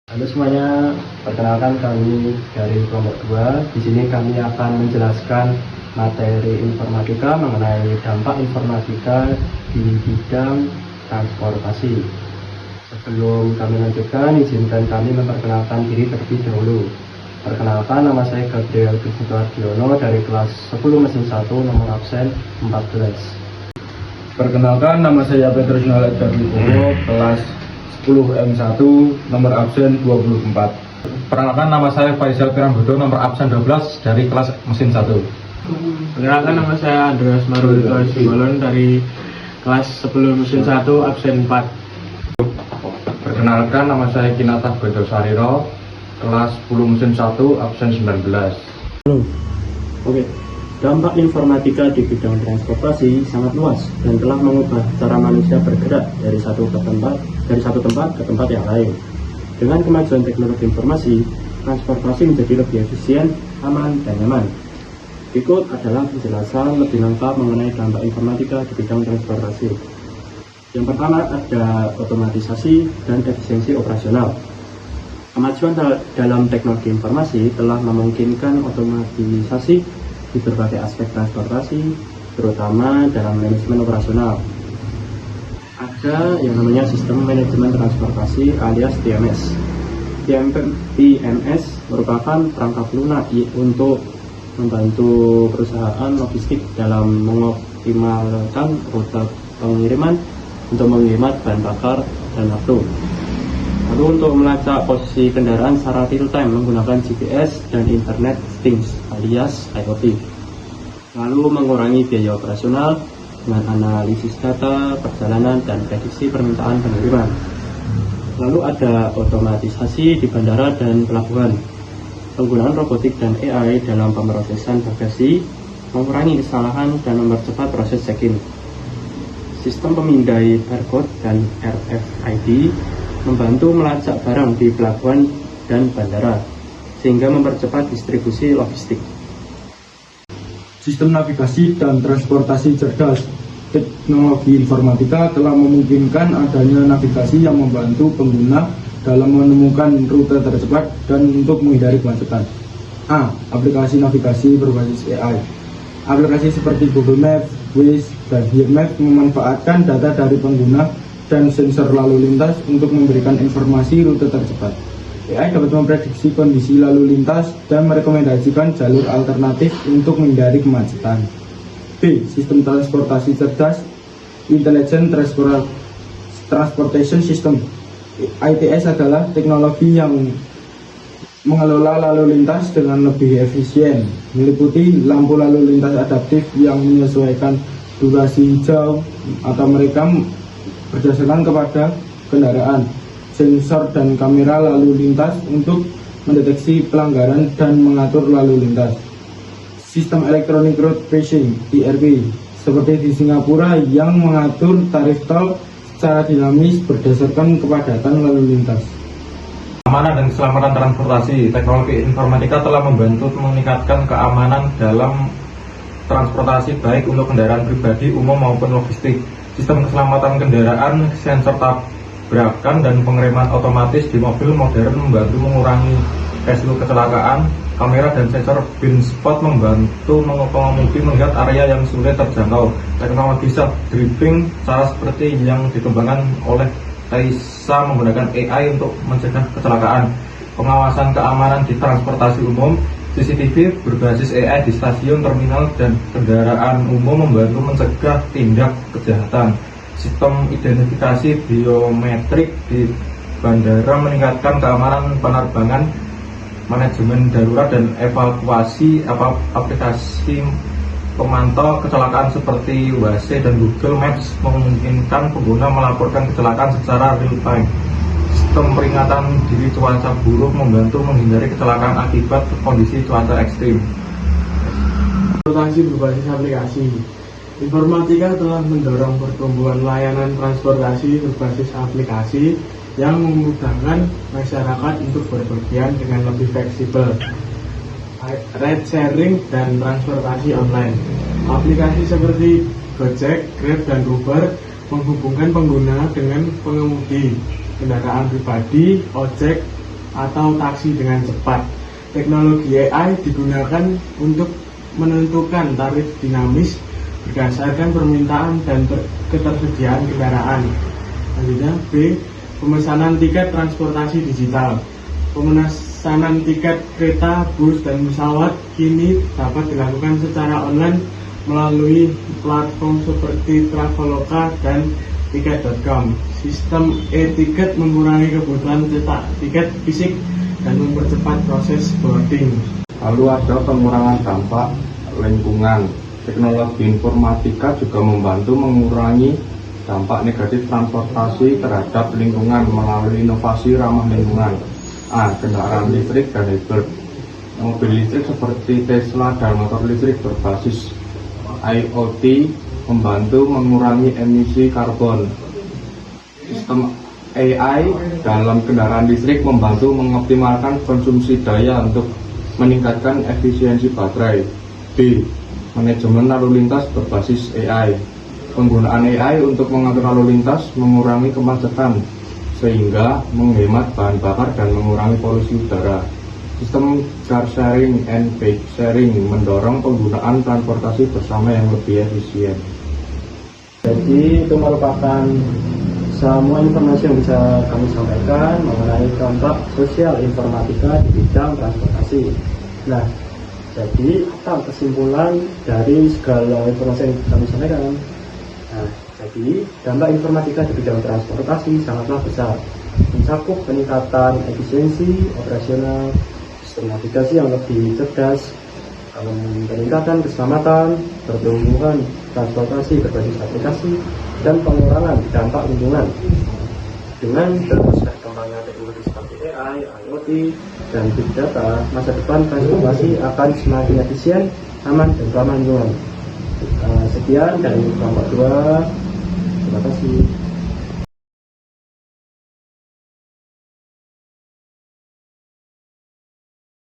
Halo semuanya, perkenalkan kami dari kelompok 2. Di sini kami akan menjelaskan materi informatika mengenai dampak informatika di bidang transportasi. Sebelum kami lanjutkan, izinkan kami memperkenalkan diri terlebih dahulu. Perkenalkan, nama saya Gabriel Ardiono dari kelas 10 mesin 1 nomor absen 14. Perkenalkan, nama saya Petrus Nalet Darwibowo, kelas 10M1 nomor absen 24. Perkenalkan, nama saya Faisal Pirambodo, nomor absen 12 dari kelas mesin 1. Perkenalkan, nama saya Andreas Marulito Simbolon dari kelas 10 mesin 1 absen 4. Perkenalkan, nama saya Kinatah Bedo Sariro, kelas 10 mesin 1 absen 19. Oke, dampak informatika di bidang transportasi sangat luas dan telah mengubah cara manusia bergerak dari satu tempat ke tempat yang lain. Dengan kemajuan teknologi informasi, transportasi menjadi lebih efisien, aman, dan nyaman. Berikut adalah penjelasan lebih lengkap mengenai dampak informatika di bidang transportasi. Yang pertama ada otomatisasi dan efisiensi operasional. Kemajuan dalam teknologi informasi telah memungkinkan otomatisasi di berbagai aspek transportasi, terutama dalam manajemen operasional. Ada yang namanya sistem manajemen transportasi alias TMS. TMS merupakan perangkat lunak untuk membantu perusahaan logistik dalam mengoptimalkan rute pengiriman untuk menghemat bahan bakar dan waktu. Lalu untuk melacak posisi kendaraan secara real time menggunakan GPS dan Internet Things alias IoT. Lalu mengurangi biaya operasional dengan analisis data, perjalanan, dan prediksi permintaan pengiriman. Lalu ada otomatisasi di bandara dan pelabuhan. Penggunaan robotik dan AI dalam pemrosesan bagasi mengurangi kesalahan dan mempercepat proses check-in. Sistem pemindai barcode dan RFID membantu melacak barang di pelabuhan dan bandara, sehingga mempercepat distribusi logistik. Sistem navigasi dan transportasi cerdas. Teknologi informatika telah memungkinkan adanya navigasi yang membantu pengguna dalam menemukan rute tercepat dan untuk menghindari kemacetan. A. Aplikasi navigasi berbasis AI. Aplikasi seperti Google Maps, Waze, dan HearMaps memanfaatkan data dari pengguna dan sensor lalu lintas untuk memberikan informasi rute tercepat. AI dapat memprediksi kondisi lalu lintas dan merekomendasikan jalur alternatif untuk menghindari kemacetan. B. Sistem transportasi cerdas, Intelligent Transportation System. ITS adalah teknologi yang mengelola lalu lintas dengan lebih efisien, meliputi lampu lalu lintas adaptif yang menyesuaikan durasi hijau atau merekam berdasarkan kepada kendaraan, sensor dan kamera lalu lintas untuk mendeteksi pelanggaran dan mengatur lalu lintas. Sistem Electronic Road Pricing (ERP) seperti di Singapura yang mengatur tarif tol secara dinamis berdasarkan kepadatan lalu lintas. Keamanan dan keselamatan transportasi. Teknologi informatika telah membantu meningkatkan keamanan dalam transportasi baik untuk kendaraan pribadi, umum maupun logistik. Sistem keselamatan kendaraan, sensor tabrakan, dan pengereman otomatis di mobil modern membantu mengurangi resiko kecelakaan. Kamera dan sensor blind spot membantu pengemudi melihat area yang sulit terjangkau. Teknologi self-driving, cara seperti yang dikembangkan oleh Tesla menggunakan AI untuk mencegah kecelakaan. Pengawasan keamanan di transportasi umum, CCTV berbasis AI di stasiun, terminal, dan kendaraan umum membantu mencegah tindak kejahatan. Sistem identifikasi biometrik di bandara meningkatkan keamanan penerbangan. Manajemen darurat dan evakuasi. Aplikasi pemantau kecelakaan seperti Waze dan Google Maps memungkinkan pengguna melaporkan kecelakaan secara real time. Sistem peringatan dini cuaca buruk membantu menghindari kecelakaan akibat kondisi cuaca ekstrim. Transportasi berbasis aplikasi. Informatika telah mendorong pertumbuhan layanan transportasi berbasis aplikasi yang memudahkan masyarakat untuk berpergian dengan lebih fleksibel. Ride sharing dan transportasi online. Aplikasi seperti Gojek, Grab, dan Uber menghubungkan pengguna dengan pengemudi kendaraan pribadi, ojek, atau taksi dengan cepat. Teknologi AI digunakan untuk menentukan tarif dinamis berdasarkan permintaan dan ketersediaan kendaraan. Selanjutnya B. Pemesanan tiket transportasi digital. Pemesanan tiket kereta, bus, dan pesawat kini dapat dilakukan secara online melalui platform seperti Traveloka dan Tiket.com. Sistem e-tiket mengurangi kebutuhan cetak tiket fisik dan mempercepat proses boarding. Lalu ada pengurangan dampak lingkungan. Teknologi informatika juga membantu mengurangi dampak negatif transportasi terhadap lingkungan melalui inovasi ramah lingkungan. A. Kendaraan listrik dan hybrid. Mobil listrik seperti Tesla dan motor listrik berbasis IoT membantu mengurangi emisi karbon. Sistem AI dalam kendaraan listrik membantu mengoptimalkan konsumsi daya untuk meningkatkan efisiensi baterai. B. Manajemen lalu lintas berbasis AI. Penggunaan AI untuk mengatur lalu lintas mengurangi kemacetan sehingga menghemat bahan bakar dan mengurangi polusi udara. Sistem car sharing and bike sharing mendorong penggunaan transportasi bersama yang lebih efisien. Jadi itu merupakan semua informasi yang bisa kami sampaikan mengenai dampak sosial informatika di bidang transportasi. Nah, jadi apa kesimpulan dari segala informasi yang kami sampaikan? Nah, jadi dampak informatika di bidang transportasi sangatlah besar, mencakup peningkatan efisiensi operasional, sistem navigasi yang lebih cerdas, peningkatan keselamatan, pertumbuhan transportasi berbasis aplikasi, dan pengurangan dampak lingkungan. Dengan terus berkembangnya teknologi seperti AI, IoT, dan Big Data, masa depan transportasi akan semakin efisien, aman, dan ramah lingkungan. Sekian dari kelompok 2. Terima kasih.